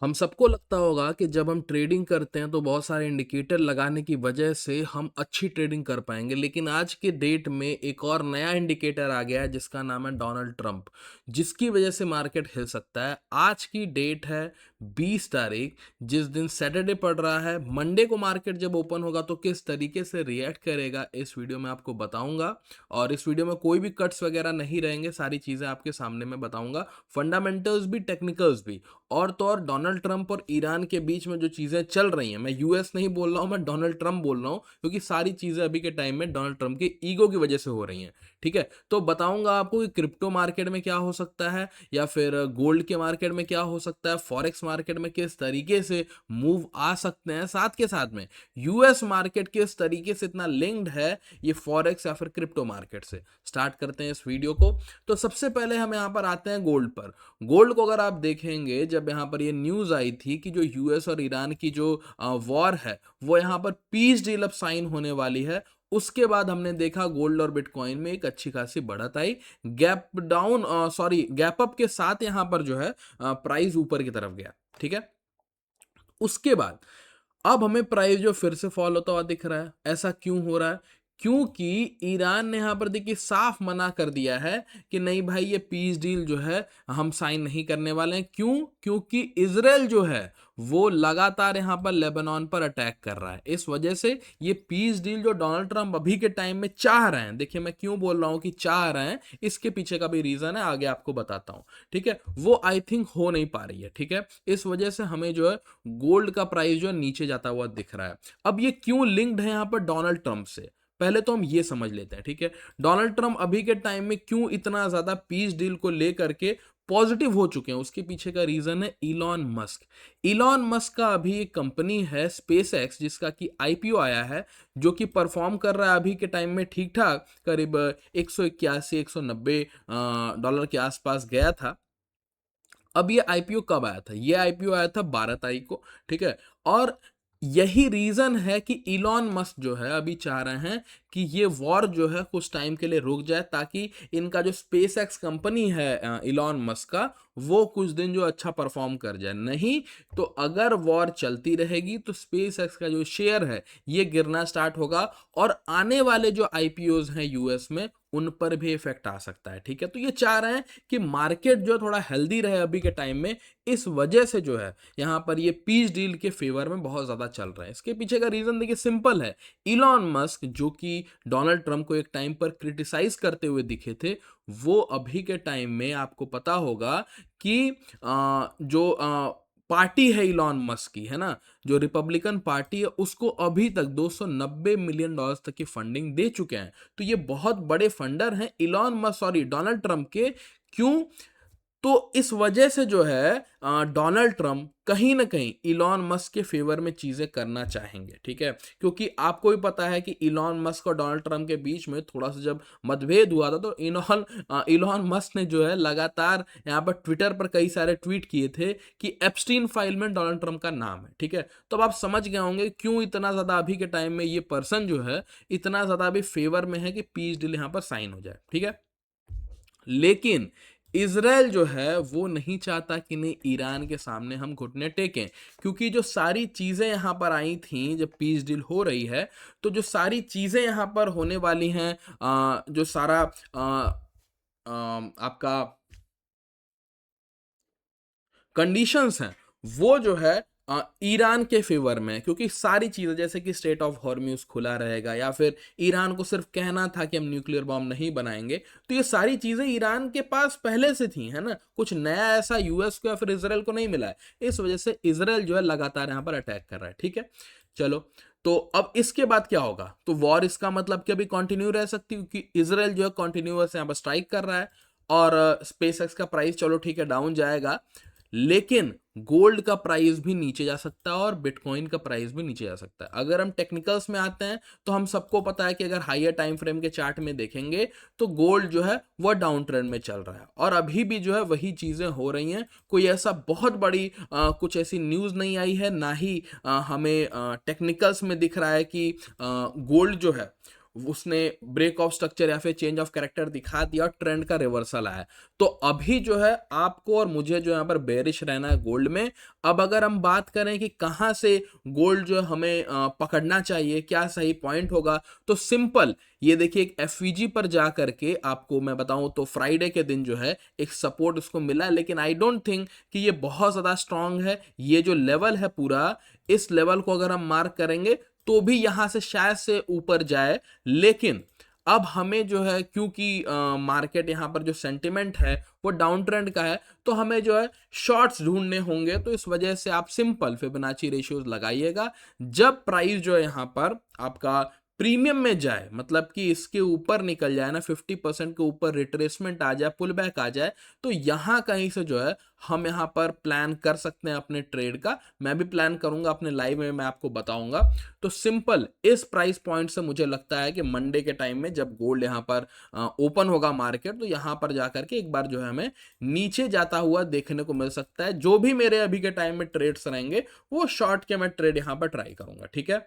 हम सबको लगता होगा कि जब हम ट्रेडिंग करते हैं तो बहुत सारे इंडिकेटर लगाने की वजह से हम अच्छी ट्रेडिंग कर पाएंगे, लेकिन आज के डेट में एक और नया इंडिकेटर आ गया है जिसका नाम है डोनाल्ड ट्रंप, जिसकी वजह से मार्केट हिल सकता है। आज की डेट है 20 तारीख, जिस दिन सैटरडे पड़ रहा है। मंडे को मार्केट जब ओपन होगा तो किस तरीके से रिएक्ट करेगा इस वीडियो में आपको बताऊंगा। और इस वीडियो में कोई भी कट्स वगैरह नहीं रहेंगे, सारी चीज़ें आपके सामने मैं बताऊंगा, फंडामेंटल्स भी टेक्निकल्स भी। और तो और डोनाल्ड ट्रंप और ईरान के बीच में जो चीज़ें चल रही हैं, मैं यूएस नहीं बोल रहा हूं, मैं डोनाल्ड ट्रंप बोल रहा हूं, क्योंकि सारी चीज़ें अभी के टाइम में डोनाल्ड ट्रंप के ईगो की वजह से हो रही हैं। ठीक है, तो बताऊंगा आपको कि क्रिप्टो मार्केट में क्या हो सकता है, या फिर गोल्ड के मार्केट में क्या हो सकता है, फॉरेक्स मार्केट में किस तरीके से मूव आ सकते हैं, साथ के साथ में यूएस मार्केट किस तरीके से इतना लिंक्ड है ये फॉरेक्स या फिर क्रिप्टो मार्केट से। स्टार्ट करते हैं इस वीडियो को। तो सबसे पहले हम यहाँ पर आते हैं गोल्ड पर। गोल्ड को अगर आप देखेंगे, जब यहाँ पर ये न्यूज आई थी कि जो यूएस और ईरान की जो वॉर है वो यहाँ पर पीस डील अब साइन होने वाली है, उसके बाद हमने देखा गोल्ड और बिटकॉइन में एक अच्छी खासी बढ़त आई। गैप अप के साथ यहाँ पर जो है प्राइस ऊपर की तरफ गया। ठीक है, उसके बाद अब हमें प्राइस जो फिर से फॉल होता हुआ दिख रहा है। ऐसा क्यों हो रहा है? क्योंकि ईरान ने यहां पर देखिए साफ मना कर दिया है कि नहीं भाई, ये पीस डील जो है हम साइन नहीं करने वाले हैं। क्यों? क्योंकि इजराइल जो है वो लगातार यहां पर लेबनान पर अटैक कर रहा है। इस वजह से ये पीस डील जो डोनाल्ड ट्रंप अभी के टाइम में चाह रहे हैं, देखिए मैं क्यों बोल रहा हूं कि चाह रहे हैं, इसके पीछे का भी रीजन है, आगे आपको बताता हूं। ठीक है, वो आई थिंक हो नहीं पा रही है। ठीक है, इस वजह से हमें जो है गोल्ड का प्राइस जो है नीचे जाता हुआ दिख रहा है। अब ये क्यों लिंक्ड है यहां पर डोनाल्ड ट्रंप से, पहले तो हम ये समझ लेते हैं। ठीक है, डोनाल्ड ट्रंप अभी के टाइम में क्यों इतना ज्यादा पीस डील को लेकर के पॉजिटिव हो चुके हैं, उसके पीछे का रीजन है इलॉन मस्क। इलॉन मस्क का अभी एक कंपनी है स्पेस एक्स, जिसका कि आईपीओ आया है, जो कि परफॉर्म कर रहा है अभी के टाइम में ठीक ठाक, करीब 181 190 डॉलर के आसपास गया था। अब ये आईपीओ कब आया था? ये आईपीओ आया था 12 तारीख को। ठीक है, और यही रीजन है कि इलॉन मस्क जो है अभी चाह रहे हैं कि ये वॉर जो है कुछ टाइम के लिए रुक जाए, ताकि इनका जो स्पेस एक्स कंपनी है इलॉन मस्क का, वो कुछ दिन जो अच्छा परफॉर्म कर जाए। नहीं तो अगर वॉर चलती रहेगी तो स्पेस एक्स का जो शेयर है ये गिरना स्टार्ट होगा, और आने वाले जो आईपीओज हैं यूएस में उन पर भी इफेक्ट आ सकता है। ठीक है, तो ये चाह रहे हैं कि मार्केट जो थोड़ा हेल्दी रहे अभी के टाइम में, इस वजह से जो है यहां पर ये पीस डील के फेवर में बहुत ज्यादा चल रहा है। इसके पीछे का रीजन देखिए सिंपल है। इलॉन मस्क जो कि डोनाल्ड ट्रंप को एक टाइम पर क्रिटिसाइज करते हुए दिखे थे, वो अभी के टाइम में आपको पता होगा कि जो पार्टी है इलॉन मस्क की, है ना, जो रिपब्लिकन पार्टी है, उसको अभी तक 290 मिलियन डॉलर्स तक की फंडिंग दे चुके हैं। तो ये बहुत बड़े फंडर हैं Elon Musk, sorry Donald Trump के। क्यों? तो इस वजह से जो है डोनाल्ड ट्रंप कहीं ना कहीं इलॉन मस्क के फेवर में चीजें करना चाहेंगे। ठीक है, क्योंकि आपको भी पता है कि इलॉन मस्क और डोनाल्ड ट्रंप के बीच में थोड़ा सा जब मतभेद हुआ था, तो इलॉन मस्क ने जो है लगातार यहाँ पर ट्विटर पर कई सारे ट्वीट किए थे कि एप्स्टीन फाइल में डोनाल्ड ट्रंप का नाम है। ठीक है, तो अब आप समझ गए होंगे क्यों इतना ज्यादा अभी के टाइम में ये पर्सन जो है इतना ज्यादा अभी फेवर में है कि पीस डील यहाँ पर साइन हो जाए। ठीक है, लेकिन इजराइल जो है वो नहीं चाहता कि नहीं ईरान के सामने हम घुटने टेकें, क्योंकि जो सारी चीजें यहां पर आई थी जब पीस डील हो रही है, तो जो सारी चीजें यहां पर होने वाली हैं, जो सारा आपका कंडीशंस हैं, वो जो है ईरान के फेवर में है। क्योंकि सारी चीजें जैसे कि स्टेट ऑफ हॉर्म्यूज खुला रहेगा, या फिर ईरान को सिर्फ कहना था कि हम न्यूक्लियर बॉम्ब नहीं बनाएंगे, तो ये सारी चीजें ईरान के पास पहले से थी, है ना, कुछ नया ऐसा यूएस को या फिर इसराइल को नहीं मिला है। इस वजह से इसराइल जो है लगातार यहां पर अटैक कर रहा है। ठीक है, चलो, तो अब इसके बाद क्या होगा? तो वॉर इसका मतलब कि अभी कंटिन्यू रह सकती है, क्योंकि इसराइल जो है कंटिन्यूअस यहां पर स्ट्राइक कर रहा है, और स्पेस एक्स का प्राइस चलो ठीक है डाउन जाएगा, लेकिन गोल्ड का प्राइस भी नीचे जा सकता है और बिटकॉइन का प्राइस भी नीचे जा सकता है। अगर हम टेक्निकल्स में आते हैं तो हम सबको पता है कि अगर हायर टाइम फ्रेम के चार्ट में देखेंगे तो गोल्ड जो है वह डाउन ट्रेंड में चल रहा है, और अभी भी जो है वही चीजें हो रही हैं। कोई ऐसा बहुत बड़ी कुछ ऐसी न्यूज नहीं आई है, ना ही हमें टेक्निकल्स में दिख रहा है कि गोल्ड जो है उसने ब्रेक ऑफ स्ट्रक्चर या फिर चेंज ऑफ कैरेक्टर दिखा दिया और ट्रेंड का रिवर्सल आया। तो अभी जो है आपको और मुझे जो यहाँ पर बेरिश रहना है गोल्ड में। अब अगर हम बात करें कि कहाँ से गोल्ड जो है हमें पकड़ना चाहिए, क्या सही पॉइंट होगा, तो सिंपल ये देखिए एक एफवीजी पर जा करके आपको मैं बताऊं तो फ्राइडे के दिन जो है एक सपोर्ट उसको मिला, लेकिन आई डोंट थिंक कि ये बहुत ज्यादा स्ट्रांग है। ये जो लेवल है पूरा, इस लेवल को अगर हम मार्क करेंगे तो भी यहां से शायद से ऊपर जाए, लेकिन अब हमें जो है क्योंकि मार्केट यहां पर जो सेंटिमेंट है वो डाउन ट्रेंड का है, तो हमें जो है शॉर्ट्स ढूंढने होंगे। तो इस वजह से आप सिंपल फिबोनाची रेशियोज लगाइएगा। जब प्राइस जो है यहां पर आपका प्रीमियम में जाए, मतलब कि इसके ऊपर निकल जाए ना, 50% के ऊपर रिट्रेसमेंट आ जाए, पुल बैक आ जाए, तो यहां कहीं से जो है हम यहां पर प्लान कर सकते हैं अपने ट्रेड का। मैं भी प्लान करूंगा अपने लाइव में, मैं आपको बताऊंगा। तो सिंपल इस प्राइस पॉइंट से मुझे लगता है कि मंडे के टाइम में जब गोल्ड यहां पर ओपन होगा मार्केट, तो यहां पर जाकर के एक बार जो है हमें नीचे जाता हुआ देखने को मिल सकता है। जो भी मेरे अभी के टाइम में ट्रेड्स रहेंगे वो शॉर्ट के मैं ट्रेड यहां पर ट्राई करूंगा, ठीक है।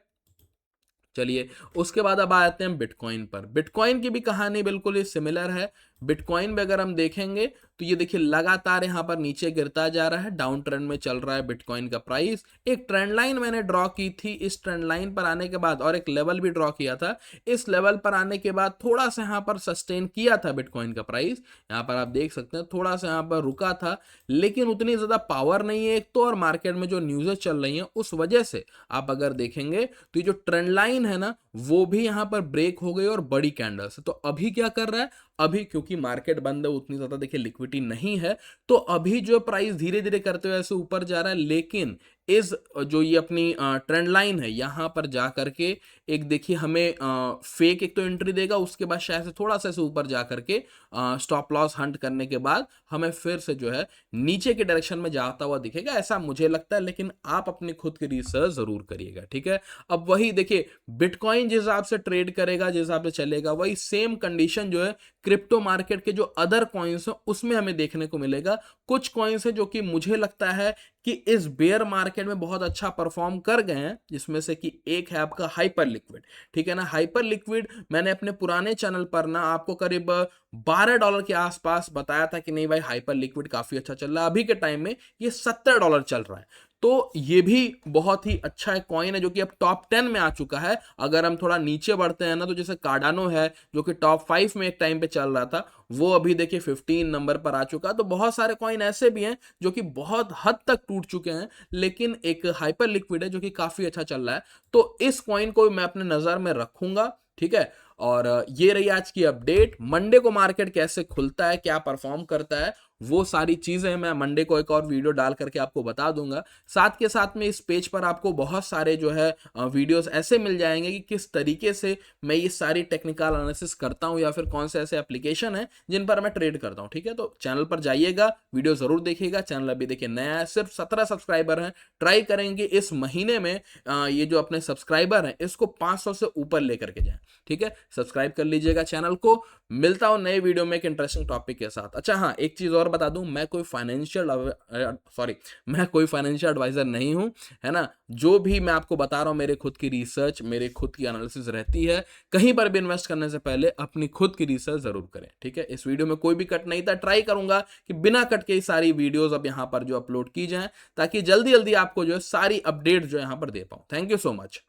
चलिए, उसके बाद अब आते हैं बिटकॉइन पर। बिटकॉइन की भी कहानी बिल्कुल ही सिमिलर है। बिटकॉइन में अगर हम देखेंगे तो ये देखिए लगातार यहां पर नीचे गिरता जा रहा है, डाउन ट्रेंड में चल रहा है बिटकॉइन का प्राइस। एक ट्रेंड लाइन मैंने ड्रॉ की थी, इस ट्रेंड लाइन पर आने के बाद, और एक लेवल भी ड्रॉ किया था। इस लेवल पर आने के बाद थोड़ा सा यहां पर सस्टेन किया था बिटकॉइन का प्राइस, यहां पर आप देख सकते हैं थोड़ा सा यहां पर रुका था, लेकिन उतनी ज्यादा पावर नहीं है एक तो, और मार्केट में जो न्यूज़ेस चल रही हैं उस वजह से आप अगर देखेंगे तो ये जो ट्रेंड लाइन है ना वो भी यहां पर ब्रेक हो गई और बड़ी कैंडल से। तो अभी क्या कर रहा है, अभी क्योंकि मार्केट बंद है, उतनी ज्यादा देखिए लिक्विडिटी नहीं है, तो अभी जो प्राइस धीरे धीरे करते हुए ऐसे ऊपर जा रहा है, लेकिन इस जो ये अपनी ट्रेंड लाइन है यहां पर जा करके एक देखिए हमें फेक एक तो एंट्री देगा, उसके बाद शायद से थोड़ा सा ऐसे ऊपर जा करके स्टॉप लॉस हंट करने के बाद हमें फिर से जो है नीचे के डायरेक्शन में जाता हुआ दिखेगा, ऐसा मुझे लगता है। लेकिन आप अपनी खुद की रिसर्च जरूर करिएगा, ठीक है। अब वही देखिए बिटकॉइन जिस हिसाब से ट्रेड करेगा, जिस हिसाब से चलेगा, वही सेम कंडीशन जो है क्रिप्टो मार्केट के जो अदर कॉइन्स हैं उसमें हमें देखने को मिलेगा। कुछ कॉइन्स है जो कि मुझे लगता है कि इस बेयर मार्केट में बहुत अच्छा परफॉर्म कर गए हैं, जिसमें से कि एक है आपका हाइपर लिक्विड, ठीक है ना। हाइपर लिक्विड मैंने अपने पुराने चैनल पर ना आपको करीब $12 के आसपास बताया था कि नहीं भाई हाइपर लिक्विड काफी अच्छा चल रहा है। अभी के टाइम में ये $70 चल रहा है, तो ये भी बहुत ही अच्छा एक कॉइन है जो कि अब टॉप 10 में आ चुका है। अगर हम थोड़ा नीचे बढ़ते हैं ना, तो जैसे कार्डानो है जो कि टॉप 5 में एक टाइम पे चल रहा था, वो अभी देखिए 15 नंबर पर आ चुका है। तो बहुत सारे कॉइन ऐसे भी हैं जो कि बहुत हद तक टूट चुके हैं, लेकिन एक हाइपर लिक्विड है जो कि काफी अच्छा चल रहा है। तो इस कॉइन को मैं अपने नजर में रखूंगा, ठीक है। और ये रही आज की अपडेट। मंडे को मार्केट कैसे खुलता है, क्या परफॉर्म करता है, वो सारी चीजें मैं मंडे को एक और वीडियो डाल करके आपको बता दूंगा। साथ के साथ में इस पेज पर आपको बहुत सारे जो है वीडियोस ऐसे मिल जाएंगे कि किस तरीके से मैं ये सारी टेक्निकल एनालिसिस करता हूं, या फिर कौन से ऐसे एप्लीकेशन है जिन पर मैं ट्रेड करता हूं, ठीक है। तो चैनल पर जाइएगा, वीडियो जरूर देखिएगा। चैनल अभी देखिए नया है, सिर्फ 17 सब्सक्राइबर हैं। ट्राई करेंगे इस महीने में ये जो अपने सब्सक्राइबर हैं इसको 500 से ऊपर लेकर के जाएं, ठीक है। सब्सक्राइब कर लीजिएगा चैनल को। मिलता हूं नए वीडियो में एक इंटरेस्टिंग टॉपिक के साथ। अच्छा हाँ, एक चीज और बता दूं, मैं कोई फाइनेंशियल एडवाइजर नहीं हूं, है ना। जो भी मैं आपको बता रहा हूं मेरे खुद की रिसर्च, मेरे खुद की एनालिसिस रहती है। कहीं पर भी इन्वेस्ट करने से पहले अपनी खुद की रिसर्च जरूर करें, ठीक है। इस वीडियो में कोई भी कट नहीं था, ट्राई करूंगा कि बिना कट के सारी वीडियोस अब यहां पर जो अपलोड की जाए, ताकि जल्दी जल्दी आपको जो है सारी अपडेट जो यहां पर दे पाऊं। Thank you so much.